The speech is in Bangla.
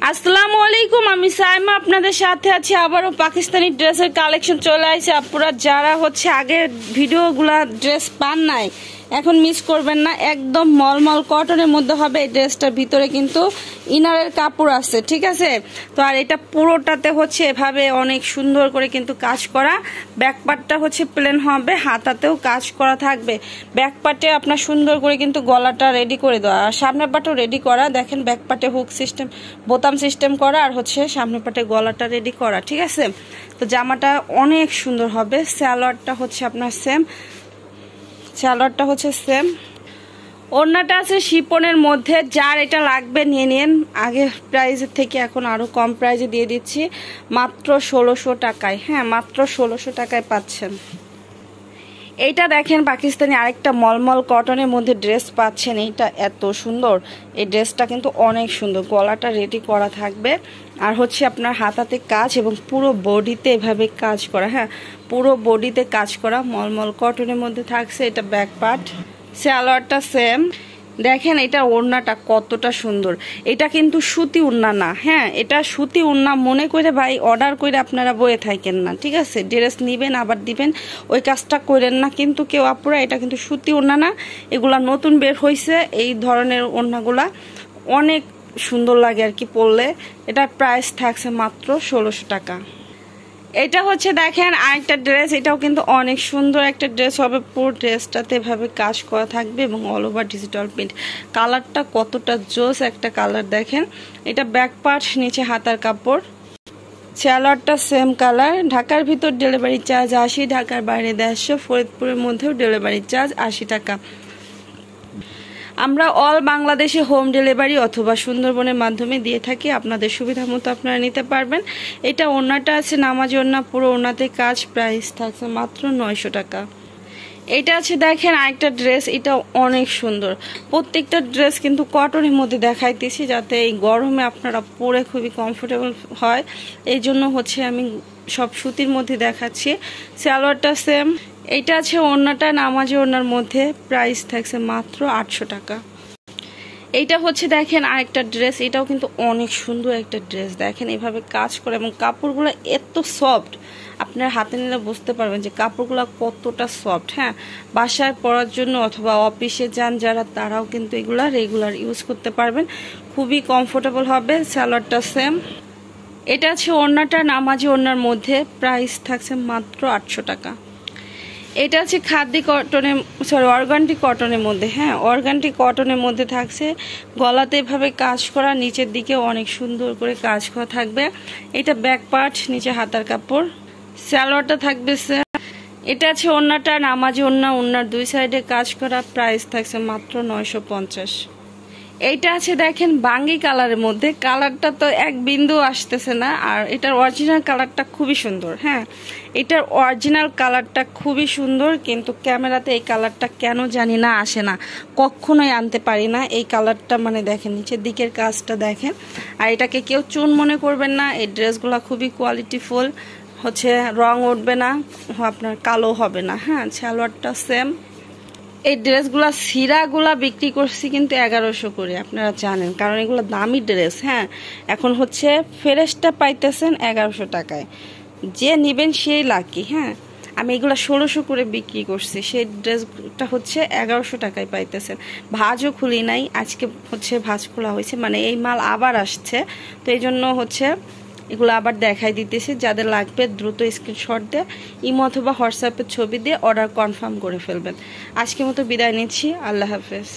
আসসালামু আলাইকুম, আমি সাইমা আপনাদের সাথে আছি। আবারও পাকিস্তানি ড্রেসের কালেকশন চলে আসছে। আপনারা যারা আগের ভিডিওগুলা ড্রেস পান নাই, এখন মিস করবেন না। একদম মলমল কটনের মধ্যে হবে এই ড্রেসটার। ভিতরে কিন্তু ইনারের কাপড় আছে, ঠিক আছে। তো আর এটা পুরোটাতে এভাবে অনেক সুন্দর করে কিন্তু কাজ করা। ব্যাক পার্টটা প্লেন হবে, হাতাতেও কাজ করা থাকবে। ব্যাক পার্টে আপনার সুন্দর করে কিন্তু গলাটা রেডি করে দেওয়া, আর সামনের পার্টও রেডি করা। দেখেন ব্যাক পার্টে হুক সিস্টেম, বোতাম সিস্টেম করা, আর সামনের পার্টে গলাটা রেডি করা, ঠিক আছে। তো জামাটা অনেক সুন্দর হবে। সালোয়ারটা আপনার সেম, সালোয়ারটা সেম। ওড়নাটা আছে শিপনের মধ্যে। যার এটা লাগবে নিয়ে নিন। আগে প্রাইজের থেকে এখন আরো কম প্রাইজে দিয়ে দিচ্ছি, মাত্র 1600 টাকায়। হ্যাঁ, মাত্র 1600 টাকায় পাচ্ছেন। এইটা দেখেন পাকিস্তানি আরেকটা মলমল কটনের মধ্যে ড্রেস পাচ্ছেন। এইটা এত সুন্দর, এই ড্রেসটা কিন্তু অনেক সুন্দর। গলাটা রেডি করা থাকবে, আর আপনার হাতাতে কাজ এবং পুরো বডিতে এভাবে কাজ করা। হ্যাঁ, পুরো বডিতে কাজ করা মলমল কটনের মধ্যে থাকছে। এটা ব্যাক পার্ট, সালোয়ারটা সেম। দেখেন এটা ওড়নাটা কতটা সুন্দর। এটা কিন্তু সুতি ওড়না না, হ্যাঁ, এটা সুতি ওড়না মনে করে ভাই অর্ডার করে আপনারা বয়ে থাকেন না, ঠিক আছে। ড্রেস নিবেন আবার দিবেন, ওই কাজটা করেন না কিন্তু কেউ আপুরা। এটা কিন্তু সুতি ওড়না না, এগুলা নতুন বের হয়েছে। এই ধরনের ওড়নাগুলা অনেক সুন্দর লাগে আর কি পরলে। এটার প্রাইস থাকছে মাত্র 1600 টাকা। এটা দেখেন আরেকটা ড্রেস। এটাও কিন্তু অনেক সুন্দর একটা ড্রেস হবে। পুরো ড্রেসটাতে এভাবে কাজ করা থাকবে এবং অল ওভার ডিজিটাল প্রিন্ট। কালারটা কতটা জোস একটা কালার দেখেন। এটা ব্যাক পার্ট, নিচে হাতার কাপড়, সালোয়ারটা সেম কালার। ঢাকার ভিতর ডেলিভারি চার্জ 80, ঢাকার বাইরে 150, ফরিদপুরের মধ্যেও ডেলিভারি চার্জ 80 টাকা। আমরা অল বাংলাদেশে হোম ডেলিভারি অথবা সুন্দরবনের মাধ্যমে দিয়ে থাকি। আপনাদের সুবিধা মতো আপনারা নিতে পারবেন। এটা ওড়নাটা আছে নামাজি ওড়না, পুরো ওড়নাতে কাজ। প্রাইস থাকছে মাত্র 900 টাকা। এটা দেখেন আরেকটা ড্রেস। এটা অনেক সুন্দর। প্রত্যেকটা ড্রেস কিন্তু কটনের মধ্যে দেখাইতেছি, যাতে এই গরমে আপনারা পরে খুবই কমফোর্টেবল হয়। এই জন্য আমি সব সুতির মধ্যে দেখাচ্ছি। সালোয়ারটা সেম। এইটা ওড়নাটা নামাজি ওড়নার মধ্যে। প্রাইস থাকছে মাত্র 800 টাকা। এইটা দেখেন আরেকটা ড্রেস। এটাও কিন্তু অনেক সুন্দর একটা ড্রেস। দেখেন এভাবে কাজ করে এবং কাপড়গুলো এত সফট, আপনার হাতে নিলে বুঝতে পারবেন যে কাপড়গুলো কতটা সফট। হ্যাঁ, বাসায় পরার জন্য অথবা অফিসে যান যারা, তারাও কিন্তু এগুলা রেগুলার ইউজ করতে পারবেন, খুবই কমফোর্টেবল হবে। সালোয়ারটা সেম। এটা ওড়নাটা নামাজি ওড়নার মধ্যে। প্রাইস থাকছে মাত্র 800 টাকা। এটা খাদি কটনের, অর্গানটি কটনের মধ্যে। হ্যাঁ, অর্গানটি কটনের মধ্যে থাকছে। গলাতে এভাবে কাজ করা, নিচের দিকে অনেক সুন্দর করে কাজ করা থাকবে। এটা ব্যাক পার্ট, নিচে হাতার কাপড়, সালোয়ারটা থাকবে। এটা ওড়নাটা নামাজি ওড়না, ওড়নার দুই সাইডে কাজ করা। প্রাইস থাকছে মাত্র 950। এইটা দেখেন বাঙ্গি কালারের মধ্যে। কালারটা তো এক বিন্দু আসতেছে না, আর এটার অরিজিনাল কালারটা খুবই সুন্দর। হ্যাঁ, এটার অরিজিনাল কালারটা খুবই সুন্দর, কিন্তু ক্যামেরাতে এই কালারটা কেন জানি না আসে না, কখনোই আনতে পারি না এই কালারটা। দেখেন নিচের দিকের কাজটা দেখেন। আর এটাকে কেউ চুন মনে করবেন না, এই ড্রেসগুলো খুবই কোয়ালিটিফুল। রং উঠবে না, আপনার কালো হবে না। হ্যাঁ, সালোয়ারটা সেম। এই ড্রেসগুলা সিরাগুলা বিক্রি করছি কিন্তু 1100 করে, আপনারা জানেন, কারণ এগুলো দামি ড্রেস। হ্যাঁ, এখন ফ্রেশটা পাইতেছেন 1100 টাকায়। যে নিবেন সেই লাকি। হ্যাঁ, আমি এগুলো 1600 করে বিক্রি করছি, সেই ড্রেসটা 1100 টাকায় পাইতেছেন। ভাঁজও খুলি নাই, আজকে ভাঁজ খোলা হয়েছে, এই মাল আবার আসছে। তো এই জন্য এগুলো আবার দেখাই দিতেছি। যাদের লাগবে দ্রুত স্ক্রিনশট দিয়ে ইমো অথবা হোয়াটসঅ্যাপে ছবি দিয়ে অর্ডার কনফার্ম করে ফেলবেন। আজকের মতো বিদায় নিচ্ছি। আল্লাহ হাফেজ।